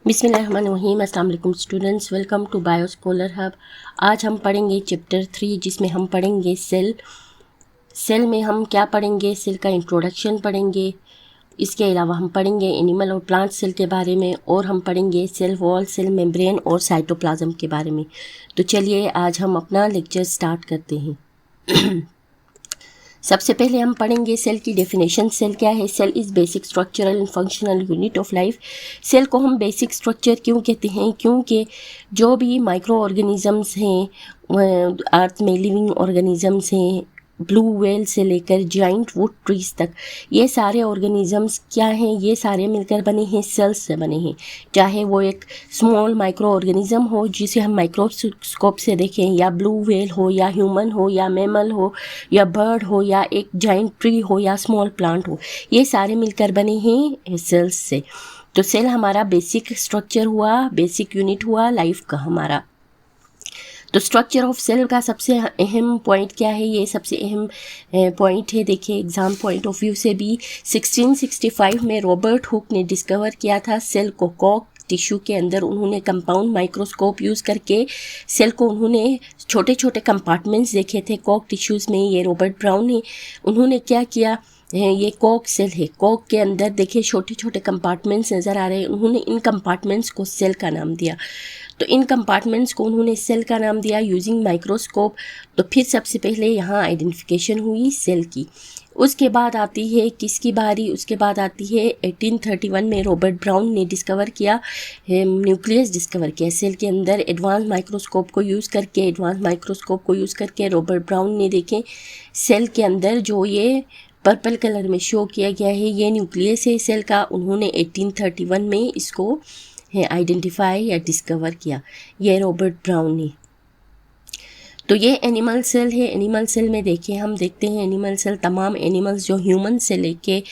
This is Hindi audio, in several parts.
बिस्मिल्लाहिर्रहमानिर्रहीम। अस्सलाम वालेकुम students, welcome to Bio Scholar Hub. आज हम पढ़ेंगे चैप्टर 3 जिसमें हम पढ़ेंगे सेल में हम क्या पढ़ेंगे, सेल का इंट्रोडक्शन पढ़ेंगे। इसके अलावा हम पढ़ेंगे एनिमल और प्लांट सेल के बारे में, और हम पढ़ेंगे सेल वॉल, सेल मेम्ब्रेन और साइटोप्लाज्म के बारे में। तो चलिए आज हम अपना लेक्चर स्टार्ट करते हैं। सबसे पहले हम पढ़ेंगे सेल की डेफिनेशन। सेल क्या है? Cell is basic structural and functional unit of life. Cell को हम बेसिक स्ट्रक्चर क्यों कहते हैं? क्योंकि जो भी माइक्रो ऑर्गेनिजम्स हैं अर्थ में, लिविंग ऑर्गेनिजम्स हैं, ब्लू व्हेल से लेकर जाइंट वुड ट्रीज तक, ये सारे ऑर्गेनिजम्स क्या हैं? ये सारे मिलकर बने हैं, सेल्स से बने हैं। चाहे वो एक स्मॉल माइक्रो ऑर्गेनिज्म हो जिसे हम माइक्रोस्कोप से देखें, या ब्लू व्हेल हो, या ह्यूमन हो, या मैमल हो, या बर्ड हो, या एक जाइंट ट्री हो, या स्मॉल प्लांट हो, ये सारे मिलकर बने हैं सेल्स से। तो सेल हमारा बेसिक स्ट्रक्चर हुआ, बेसिक यूनिट हुआ लाइफ का हमारा। तो स्ट्रक्चर ऑफ सेल का सबसे अहम पॉइंट क्या है? ये सबसे अहम पॉइंट है। देखिए एग्जाम पॉइंट ऑफ व्यू से भी 1665 में रॉबर्ट हुक ने डिस्कवर किया था सेल को। कॉक टिश्यू के अंदर उन्होंने कंपाउंड माइक्रोस्कोप यूज़ करके सेल को उन्होंने छोटे छोटे कंपार्टमेंट्स देखे थे कॉक टिश्यूज़ में। ये रॉबर्ट ब्राउन ने, उन्होंने क्या किया, ये कॉक सेल है, कॉक के अंदर देखिए छोटे छोटे कंपार्टमेंट्स नज़र आ रहे हैं। उन्होंने इन कंपार्टमेंट्स को सेल का नाम दिया। तो इन कंपार्टमेंट्स को उन्होंने सेल का नाम दिया यूजिंग माइक्रोस्कोप। तो फिर सबसे पहले यहाँ आइडेंटिफिकेशन हुई सेल की। उसके बाद आती है किसकी बारी? उसके बाद आती है 1831 में रॉबर्ट ब्राउन ने डिस्कवर किया, न्यूक्लियस डिस्कवर किया सेल के अंदर। एडवांस माइक्रोस्कोप को यूज़ करके रॉबर्ट ब्राउन ने देखे सेल के अंदर जो ये पर्पल कलर में शो किया गया है, ये न्यूक्लियस है सेल का। उन्होंने 1831 में इसको आइडेंटिफाई या डिस्कवर किया, ये रॉबर्ट ब्राउन ने। तो ये एनिमल सेल है। एनिमल सेल में देखिए, हम देखते हैं एनिमल सेल तमाम एनिमल्स जो ह्यूमन से लेके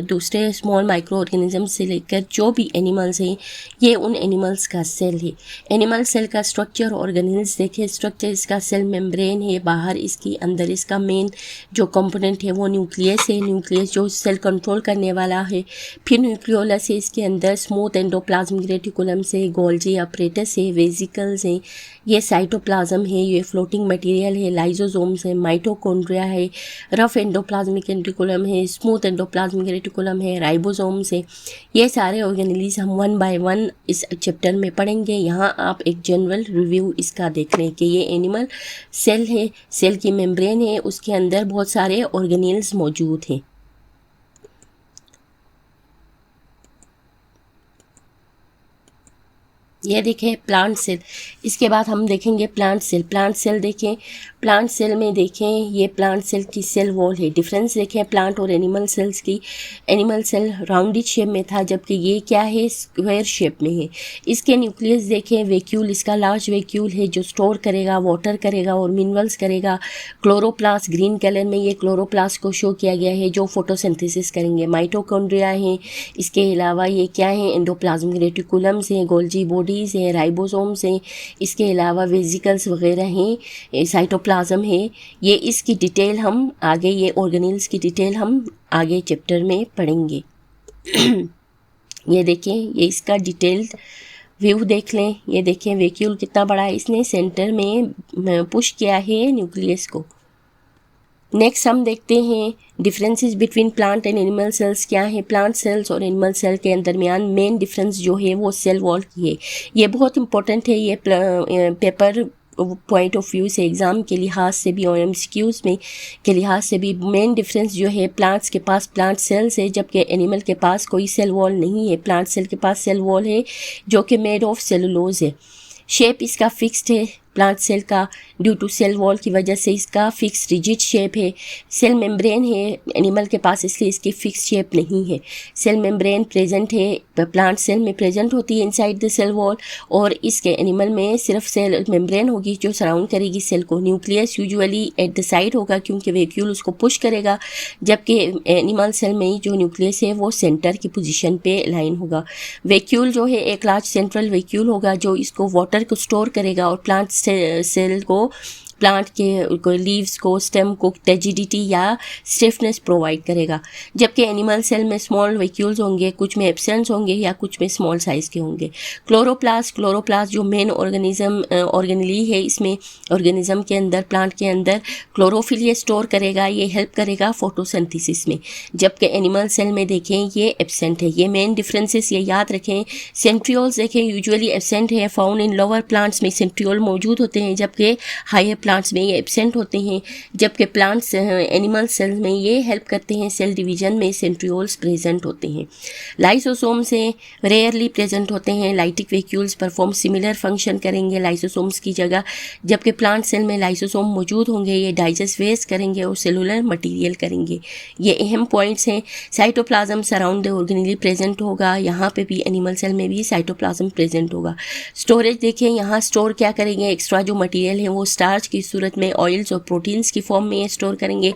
दूसरे स्मॉल माइक्रो ऑर्गेनिज्म से लेकर जो भी एनिमल्स हैं, ये उन एनिमल्स का सेल है। एनिमल सेल का स्ट्रक्चर ऑर्गेनिल्स देखिए। स्ट्रक्चर इसका सेल मेम्ब्रेन है, बाहर इसकी, अंदर इसका मेन जो कंपोनेंट है वो न्यूक्लियस है। न्यूक्लियस जो सेल कंट्रोल करने वाला है। फिर न्यूक्लियोलस है, इसके अंदर स्मूथ एंडोप्लाज्मिक रेटिकुलम से, गोल्जी अपरेटस है, वेसिकल्स हैं, ये साइटोप्लाज्म है, ये फ्लोटिंग मटेरियल है, लाइजोसोम्स है, माइटोकॉन्ड्रिया है, रफ एंडोप्लाज्मिक रेटिकुलम है, स्मूथ एंडोप्लाज्मिक रेटिकुलम है, राइबोसोम्स है। ये सारे ऑर्गेनेलिज हम वन बाय वन इस चैप्टर में पढ़ेंगे। यहाँ आप एक जनरल रिव्यू इसका देख लें कि ये एनिमल सेल है, सेल की मेम्ब्रेन है, उसके अंदर बहुत सारे ऑर्गेनेल्स मौजूद हैं। ये देखें प्लांट सेल। इसके बाद हम देखेंगे प्लांट सेल। प्लांट सेल देखें, प्लांट सेल में देखें ये प्लांट सेल की सेल वॉल है। डिफरेंस देखें प्लांट और एनिमल सेल्स की। एनिमल सेल राउंडेड शेप में था, जबकि ये क्या है, स्क्वायर शेप में है। इसके न्यूक्लियस देखें, वैक्यूल इसका लार्ज वैक्यूल है जो स्टोर करेगा, वाटर करेगा और मिनरल्स करेगा। क्लोरोप्लास्ट ग्रीन कलर में ये क्लोरोप्लास्ट को शो किया गया है जो फोटोसिंथेसिस करेंगे। माइटोकॉन्ड्रिया हैं, इसके अलावा ये क्या है, एंडोप्लाज्मिक रेटिकुलम्स हैं, गोल्जी बॉडीज़ हैं, राइबोसोम्स हैं, इसके अलावा वेसिकल्स वगैरह हैं, साइटोप्लाज्म है। ये इसकी डिटेल हम आगे, ये ऑर्गेनेल्स की डिटेल हम आगे चैप्टर में पढ़ेंगे। ये देखें, ये इसका डिटेल्ड व्यू देख लें। ये देखें वैक्यूल कितना बड़ा है, इसने सेंटर में पुश किया है न्यूक्लियस को। नेक्स्ट हम देखते हैं differences between plant and animal cells क्या है। प्लांट सेल्स और एनिमल सेल के दरमियान मेन डिफरेंस जो है वो सेल वॉल की है। ये बहुत इंपॉर्टेंट है, ये पेपर पॉइंट ऑफ व्यू से, एग्ज़ाम के लिहाज से भी और एमसीक्यूज़ में के लिहाज से भी। मेन डिफरेंस जो है, प्लांट्स के पास प्लांट सेल्स है जबकि एनिमल के पास कोई सेल वॉल नहीं है। प्लांट सेल के पास सेल वॉल है जो कि मेड ऑफ सेलुलोज है। शेप इसका फिक्स्ड है प्लांट सेल का, ड्यू टू सेल वॉल की वजह से इसका फिक्स रिजिड शेप है। सेल मेम्ब्रेन है एनिमल के पास, इसलिए इसकी फिक्स शेप नहीं है। सेल मेम्ब्रेन प्रेजेंट है, प्लांट सेल में प्रेजेंट होती है इनसाइड द सेल वॉल, और इसके एनिमल में सिर्फ सेल मेम्ब्रेन होगी जो सराउंड करेगी सेल को। Nucleus usually at the side होगा क्योंकि वैक्यूल उसको पुश करेगा, जबकि एनिमल सेल में जो न्यूक्लियस है वो सेंटर की पोजीशन पे लाइन होगा। वैक्यूल जो है एक लार्ज सेंट्रल वैक्यूल होगा जो इसको वाटर को स्टोर करेगा और प्लांट सेल को प्लांट के लीव्स को, स्टेम को टेजिडिटी या स्टिफनेस प्रोवाइड करेगा। जबकि एनिमल सेल में स्मॉल वैक्यूल्स होंगे, कुछ में एब्सेंस होंगे या कुछ में स्मॉल साइज़ के होंगे। क्लोरोप्लास्ट जो मेन ऑर्गेनली है, इसमें ऑर्गेनिज्म के अंदर, प्लांट के अंदर क्लोरोफिल ये स्टोर करेगा, ये हेल्प करेगा फोटोसिंथेसिस में। जबकि एनिमल सेल में देखें ये एब्सेंट है। ये मेन डिफरेंसेस ये याद रखें। सेंट्रियोल्स देखें यूजुअली एब्सेंट है, फाउंड इन लोअर प्लांट्स में सेंट्रियोल मौजूद होते हैं, जबकि हायर प्लांट्स में ये एब्सेंट होते हैं। जबकि प्लांट्स एनिमल सेल में ये हेल्प करते हैं, सेल डिवीजन में सेंट्रियोल्स प्रेजेंट होते हैं। लाइसोसोम से रेयरली प्रेजेंट होते हैं। Lytic vacuoles perform similar function करेंगे लाइसोसोम्स की जगह। जबकि प्लांट सेल में लाइसोसोम मौजूद होंगे, ये डाइजेस्ट वेस्ट करेंगे और सेलुलर मटेरियल करेंगे। ये अहम पॉइंट्स हैं। Cytoplasm surround the organelle present होगा, यहाँ पे भी एनिमल सेल में भी साइटोप्लाज्म प्रेजेंट होगा। स्टोरेज देखें, यहाँ स्टोर क्या करेंगे, एक्स्ट्रा जो मटेरियल है वो स्टार्च की सूरत में, ऑयल्स और प्रोटीन्स की फॉर्म में स्टोर करेंगे।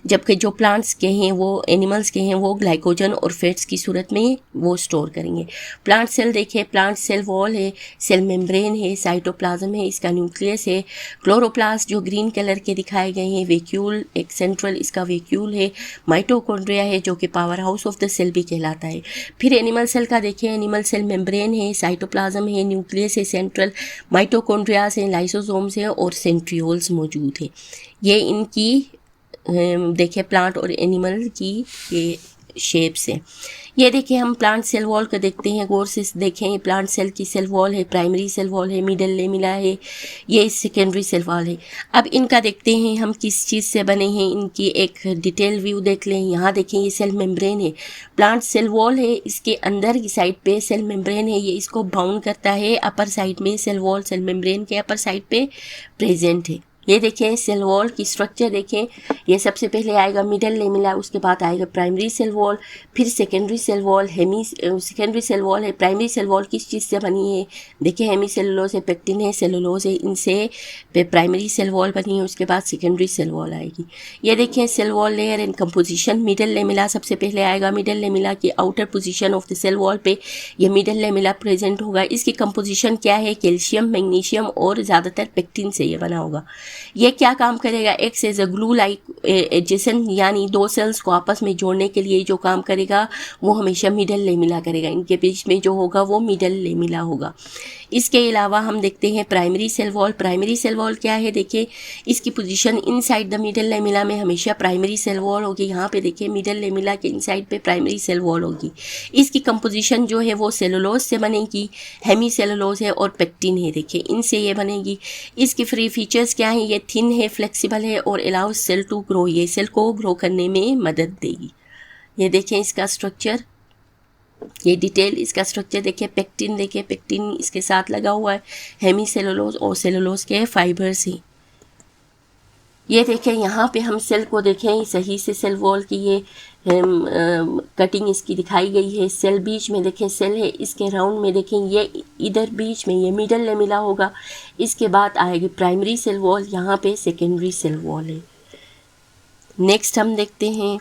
जबकि जो प्लांट्स के हैं, वो एनिमल्स के हैं, वो ग्लाइकोजन और फैट्स की सूरत में वो स्टोर करेंगे। प्लांट सेल देखें, प्लांट सेल वॉल है, सेल मेम्ब्रेन है, साइटोप्लाज्म है, इसका न्यूक्लियस है। क्लोरोप्लास्ट जो ग्रीन कलर के दिखाए गए हैं, वैक्यूल एक सेंट्रल इसका वैक्यूल है। माइटोकॉन्ड्रिया है जो कि power house of the cell भी कहलाता है। फिर एनिमल सेल का देखें, एनिमल सेल मेम्ब्रेन है, साइटोप्लाज्म है, न्यूक्लियस है सेंट्रल, माइटोकॉन्ड्रियास हैं, लाइसोसोम्स हैं और सेंट्रियोल्स मौजूद हैं। ये इनकी देखें प्लांट और एनिमल की ये शेप्स हैं। ये देखिए हम प्लांट सेल वॉल को देखते हैं, गौर से देखें। प्लांट सेल की सेल वॉल है, प्राइमरी सेल वॉल है, मिडल लेमिला है, ये सेकेंडरी सेल वॉल है। अब इनका देखते हैं हम किस चीज़ से बने हैं, इनकी एक डिटेल व्यू देख लें। यहाँ देखें ये सेल मेम्ब्रेन है, प्लांट सेल वॉल है, इसके अंदर की साइड पे सेल मेम्ब्रेन है, ये इसको बाउंड करता है। अपर साइड में सेल वॉल सेल मेम्ब्रेन के अपर साइड पे प्रेजेंट है। ये देखें सेल वॉल की स्ट्रक्चर देखें, ये सबसे पहले आएगा मिडल लेमिला, उसके बाद आएगा प्राइमरी सेल वॉल, फिर secondary cell wall, secondary cell wall है। प्राइमरी सेल वॉल किस चीज़ से बनी है, देखिए हेमी सेलुलोज है, पेक्टिन है, सेलुलोज है, इनसे प्राइमरी सेल वॉल बनी है। उसके बाद सेकेंडरी सेल वॉल आएगी। ये देखें cell wall layer and composition, middle lamella सबसे पहले आएगा। मिडल लेमिला की outer position of the cell wall पे ये मिडल लेमिला प्रेजेंट होगा। इसकी कंपोजिशन क्या है, कैल्शियम, मैग्नीशियम और ज़्यादातर पेक्टिन से ये बना होगा। ये क्या काम करेगा, acts as a glue like adjacent, यानी दो सेल्स को आपस में जोड़ने के लिए जो काम करेगा वो हमेशा मिडल लेमिला करेगा। इनके बीच में जो होगा वो मिडल लेमिला होगा। इसके अलावा हम देखते हैं primary cell wall. Primary cell wall क्या है, देखिए इसकी position inside the middle lamella में हमेशा प्राइमरी सेल वॉल होगी। यहाँ पे देखिए मिडल लेमिला के इनसाइड पे प्राइमरी सेल वॉल होगी। इसकी कंपोजिशन जो है वो सेलुलोज से बनेगी, हेमी सेलुलोज है और पेक्टिन है, देखिए इनसे ये बनेगी। इसकी फ्री फीचर्स क्या हैं, ये थिन है, फ्लेक्सिबल है और अलाउज सेल टू ग्रो, ये सेल को ग्रो करने में मदद देगी। ये देखें इसका स्ट्रक्चर, ये डिटेल इसका स्ट्रक्चर देखिए। पेक्टिन देखिए, पेक्टिन इसके साथ लगा हुआ है, हेमी सेलुलोज और सेलुलोज के फाइबर्स हैं। ये देखें यहाँ पे हम सेल को देखें सही से, सेल वॉल की ये कटिंग इसकी दिखाई गई है। सेल बीच में देखें सेल है, इसके राउंड में देखें ये इधर बीच में ये मिडल लेमिला होगा। इसके बाद आएगी प्राइमरी सेल वॉल, यहाँ पे सेकेंडरी सेल वॉल है। नेक्स्ट हम देखते हैं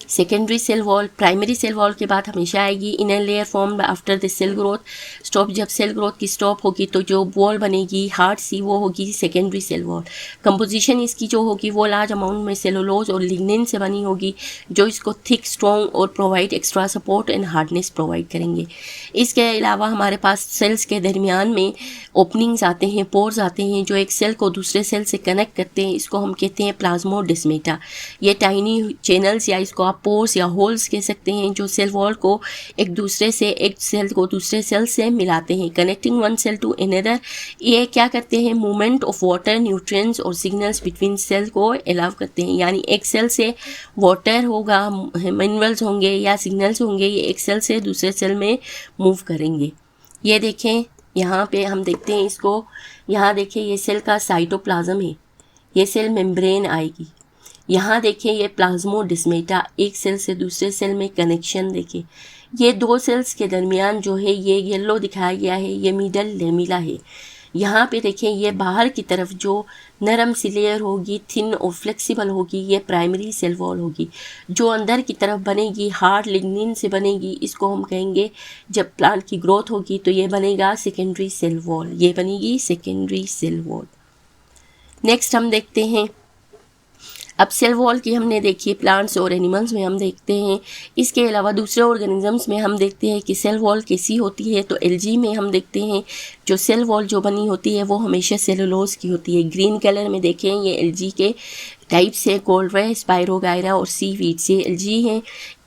secondary cell wall. Primary cell wall के बाद हमेशा आएगी inner layer form after the cell growth. Stop, जब सेल ग्रोथ की स्टॉप होगी तो जो वॉल बनेगी हार्ड सी वो होगी सेकेंडरी सेल वॉल। कंपोजिशन इसकी जो होगी वो लार्ज अमाउंट में सेलुलोज और लिग्निन से बनी होगी, जो इसको थिक, स्ट्रॉन्ग और provide extra support and hardness provide करेंगे। इसके अलावा हमारे पास सेल्स के दरमियान में ओपनिंग्स आते हैं, पोर्स आते हैं, जो एक सेल को दूसरे सेल से कनेक्ट करते हैं। इसको हम कहते हैं प्लाज्मोडेस्मेटा। ये टाइनी चैनल्स या इसको आप पोर्स या होल्स कह सकते हैं, जो सेल वॉल को एक दूसरे से, एक सेल को दूसरे सेल से मिलाते हैं, connecting one cell to another. ये क्या करते हैं, मूवमेंट ऑफ वाटर, न्यूट्रिएंट्स और सिग्नल्स बिटवीन सेल को अलाउ करते हैं। यानी एक सेल से वाटर होगा, मिनरल्स होंगे या सिग्नल्स होंगे, ये एक सेल से दूसरे सेल में मूव करेंगे। ये देखें यहाँ पे हम देखते हैं इसको, यहाँ देखिए ये सेल का साइटोप्लाज्म है, ये सेल मेम्ब्रेन आएगी। यहाँ देखिए ये प्लाज्मोडेस्मेटा, एक सेल से दूसरे सेल में कनेक्शन देखिए। ये दो सेल्स के दरमियान जो है ये येलो दिखाया गया है, ये मिडल लेमिला है। यहाँ पे देखिए ये बाहर की तरफ जो नरम सी लेयर होगी, थिन और फ्लेक्सिबल होगी, ये प्राइमरी सेल वॉल होगी। जो अंदर की तरफ बनेगी हार्ड लिग्निन से बनेगी, इसको हम कहेंगे जब प्लांट की ग्रोथ होगी तो ये बनेगा सेकेंडरी सेल वॉल, ये बनेगी सेकेंडरी सेल वॉल। नेक्स्ट हम देखते हैं, अब सेल वॉल की हमने देखी प्लांट्स और एनिमल्स में हम देखते हैं, इसके अलावा दूसरे ऑर्गेनिजम्स में हम देखते हैं कि सेल वॉल कैसी होती है। तो एल्गी में हम देखते हैं जो सेल वॉल जो बनी होती है वो हमेशा सेलुलोज की होती है। ग्रीन कलर में देखें ये एल्गी के टाइप से कोलरे, स्पायरोगायरा और सीवीड से एल्गी हैं।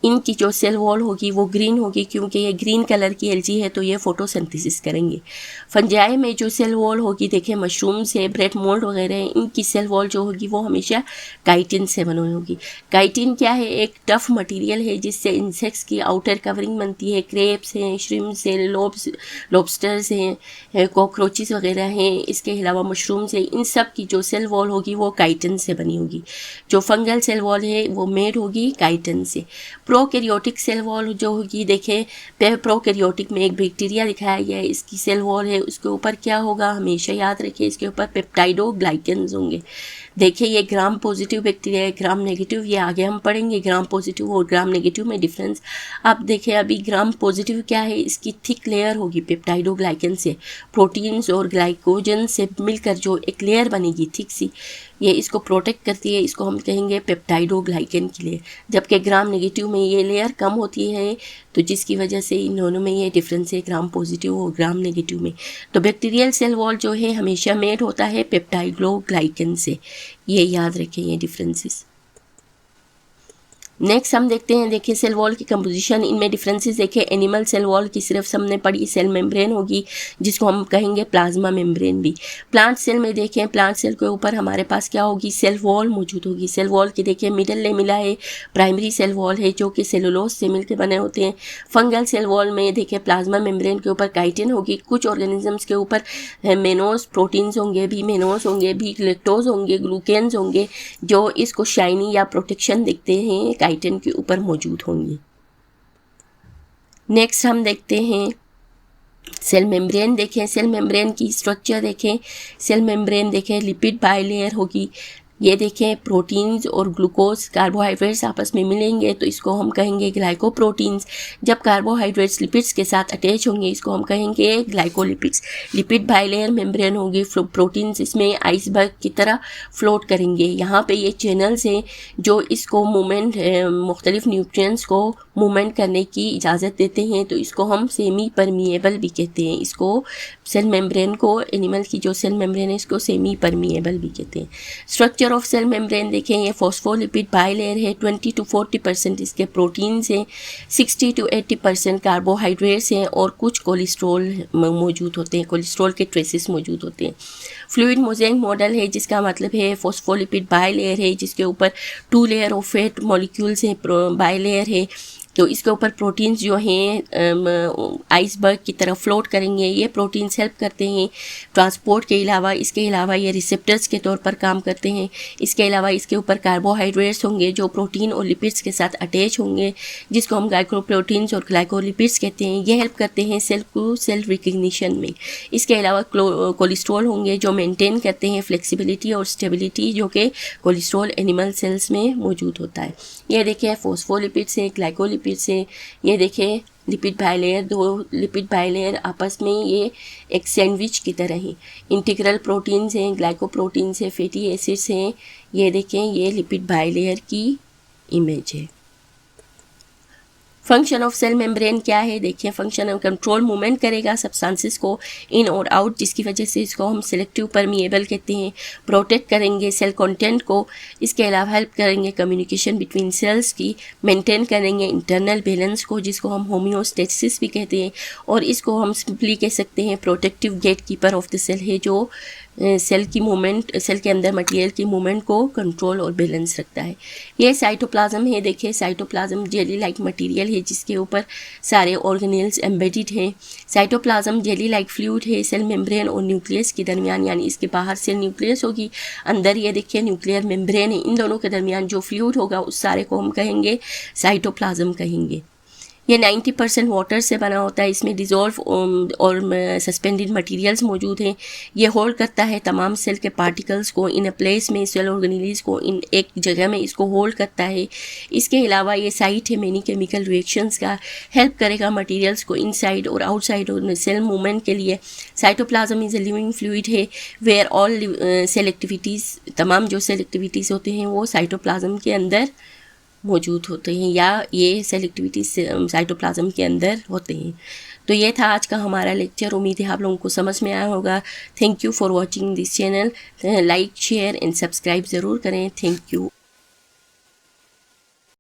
इनकी जो सेल वॉल होगी वो ग्रीन होगी क्योंकि ये ग्रीन कलर की एल्गी है तो ये फोटोसिंथेसिस करेंगे। फंजाई में जो सेल वॉल होगी देखें मशरूम से, ब्रेड मोल्ड वगैरह, इनकी सेल वॉल जो होगी वो हमेशा काइटिन से बनी होगी। काइटिन क्या है? एक टफ मटेरियल है जिससे इंसेक्ट्स की आउटर कवरिंग बनती है। क्रेप्स हैं, श्रिम्प्स हैं, लॉबस्टर्स हैं, कॉकरोचेस वगैरह हैं, इसके अलावा मशरूम्स हैं, इन सब की जो सेल वॉल होगी वो काइटिन से बनी होगी। जो फंगल सेल वॉल है वो मेड होगी काइटिन से। प्रोकैरियोटिक सेल वॉल जो होगी देखें प्रोकैरियोटिक में एक बैक्टीरिया दिखाया गया है, इसकी सेल वॉल है, उसके ऊपर क्या होगा हमेशा याद रखिए, इसके ऊपर पेप्टाइडोग्लाइकेंस होंगे। देखिए ये ग्राम पॉजिटिव बैक्टीरिया है, ग्राम नेगेटिव ये आगे हम पढ़ेंगे ग्राम पॉजिटिव और ग्राम नेगेटिव में डिफरेंस। आप देखिए अभी ग्राम पॉजिटिव क्या है, इसकी थिक लेयर होगी पेप्टाइडोग्लाइकेन से, प्रोटीन्स और ग्लाइकोजन से मिलकर जो एक लेयर बनेगी थिक सी, ये इसको प्रोटेक्ट करती है, इसको हम कहेंगे पेप्टाइडोग्लाइकेन की लेयर। जबकि ग्राम नेगेटिव में ये लेयर कम होती है तो जिसकी वजह से इन दोनों में ये डिफरेंस है ग्राम पॉजिटिव और ग्राम नेगेटिव में। तो बैक्टीरियल सेल वॉल जो है हमेशा मेड होता है पेप्टाइडोग्लाइकेन से, ये याद रखें ये डिफरेंसेस। नेक्स्ट हम देखते हैं, देखिए सेल वॉल की कंपोजिशन, इनमें डिफरेंसेस देखिए। एनिमल सेल वॉल की सिर्फ हमने पढ़ी सेल मेम्ब्रेन होगी जिसको हम कहेंगे प्लाज्मा मेम्ब्रेन भी। प्लांट सेल में देखें, प्लांट सेल के ऊपर हमारे पास क्या होगी, सेल वॉल मौजूद होगी। सेल वॉल की देखिए मिडल लेमिला है, प्राइमरी सेल वॉल है जो कि सेलुलोज से मिलकर बने होते हैं। फंगल सेल वॉल में देखिए प्लाज्मा मेम्ब्रेन के ऊपर काइटिन होगी। कुछ ऑर्गेनिजम्स के ऊपर मेनोज प्रोटीन्स होंगे, भी मेनोज होंगे, भी लेक्टोज होंगे, ग्लूकेन्स होंगे जो इसको शाइनी या प्रोटेक्शन देखते हैं काइटिन के ऊपर मौजूद होंगे। नेक्स्ट हम देखते हैं सेल मेम्ब्रेन। देखें सेल मेम्ब्रेन की स्ट्रक्चर देखें, सेल मेम्ब्रेन देखें लिपिड बाइलेयर होगी। ये देखें प्रोटीन्स और ग्लूकोज कार्बोहाइड्रेट्स आपस में मिलेंगे तो इसको हम कहेंगे ग्लाइकोप्रोटीन्स। जब कार्बोहाइड्रेट्स लिपिड्स के साथ अटैच होंगे इसको हम कहेंगे ग्लाइकोलिपिड्स। लिपिड बाइलेयर मेम्ब्रेन होगी, प्रोटीन्स इसमें आइसबर्ग की तरह फ्लोट करेंगे। यहाँ पे ये चैनल्स हैं जो इसको मूवमेंट मुख्तलिफ न्यूट्रिएंट्स को मूवमेंट करने की इजाज़त देते हैं तो इसको हम सेमी परमिएबल भी कहते हैं। इसको सेल मेम्ब्रेन को, एनिमल की जो सेल मेम्ब्रेन है इसको सेमी परमिएबल भी कहते हैं। स्ट्रक्चर ऑफ सेल मेम्ब्रेन देखें, ये फॉस्फोलिपिड बाइलेयर है, 20 to 40% इसके प्रोटीन्स हैं, 60 to 80% कार्बोहाइड्रेट्स हैं और कुछ कोलेस्ट्रॉल मौजूद होते हैं, कोलेस्ट्रॉल के ट्रेसेस मौजूद होते हैं। फ्लूइड मोज़ेक मॉडल है जिसका मतलब है फॉस्फोलिपिड बाइलेयर है जिसके ऊपर 2 लेयर ऑफ फैट मॉलिक्यूल्स हैं, बाइलेयर है तो इसके ऊपर प्रोटीन्स जो हैं आइसबर्ग की तरह फ्लोट करेंगे। ये प्रोटीन्स हेल्प करते हैं ट्रांसपोर्ट के अलावा, इसके अलावा ये रिसेप्टर्स के तौर पर काम करते हैं। इसके अलावा इसके ऊपर कार्बोहाइड्रेट्स होंगे जो प्रोटीन और लिपिड्स के साथ अटैच होंगे जिसको हम ग्लाइकोप्रोटीन्स और ग्लाइकोलिपिड्स कहते हैं। ये हेल्प करते हैं सेल को सेल्फ रिकग्निशन में। इसके अलावा कोलेस्ट्रॉल होंगे जो मेंटेन करते हैं फ्लेक्सिबिलिटी और स्टेबिलिटी जो कि कोलेस्ट्रॉल एनिमल सेल्स में मौजूद होता है। ये देखें फॉस्फोलिपिड्स हैं, ग्लाइकोलिपिड्स हैं। ये देखें लिपिड बाइलेयर, 2 लिपिड बाइलेयर आपस में ये एक सैंडविच की तरह हैं। इंटीग्रल प्रोटीन्स हैं, ग्लाइकोप्रोटीन्स हैं, फैटी एसिड्स हैं। ये देखें ये लिपिड बाइलेयर की इमेज है। फंक्शन ऑफ सेल मेम्ब्रेन क्या है, देखिए फंक्शन कंट्रोल मूवमेंट करेगा सब्सटेंसेस को इन और आउट जिसकी वजह से इसको हम सिलेक्टिव परमिएबल कहते हैं। प्रोटेक्ट करेंगे सेल कंटेंट को, इसके अलावा हेल्प करेंगे कम्युनिकेशन बिटवीन सेल्स की, मेंटेन करेंगे इंटरनल बैलेंस को जिसको हम होम्योस्टेसिस भी कहते हैं और इसको हम सिंपली कह सकते हैं protective gatekeeper of the cell है जो सेल की मूवमेंट, सेल के अंदर मटेरियल की मूवमेंट को कंट्रोल और बैलेंस रखता है। ये साइटोप्लाज्म है, देखिए साइटोप्लाज्म जेली लाइक मटेरियल है जिसके ऊपर सारे ऑर्गेनेल्स एम्बेडेड हैं। साइटोप्लाज्म जेली लाइक फ्लूइड है सेल मेम्ब्रेन और न्यूक्लियस के दरमियान, यानी इसके बाहर सेल न्यूक्लियस होगी, अंदर ये देखिए न्यूक्लियर मेम्ब्रेन है, इन दोनों के दरमियान जो फ्लूइड होगा उस सारे को हम कहेंगे साइटोप्लाज्म कहेंगे। ये 90% वाटर से बना होता है, इसमें डिज़ोल्व और सस्पेंडेड मटेरियल्स मौजूद हैं। ये होल्ड करता है तमाम सेल के पार्टिकल्स को इन अ प्लेस में, सेल ऑर्गेनेल्स को इन एक जगह में इसको होल्ड करता है। इसके अलावा ये साइट है मेनी केमिकल रिएक्शंस का, हेल्प करेगा मटेरियल्स को इनसाइड और आउटसाइड और सेल मूवमेंट के लिए। Cytoplasm is a living fluid है वेयर ऑल सेल एक्टिविटीज़, तमाम जो सेल एक्टिविटीज़ होते हैं वो साइटोप्लाज्म के अंदर मौजूद होते हैं या ये सेल एक्टिविटीज साइटोप्लाज्म के अंदर होते हैं। तो ये था आज का हमारा लेक्चर। उम्मीद है आप लोगों को समझ में आया होगा। Thank you for watching this channel. Like share and subscribe ज़रूर करें। Thank you.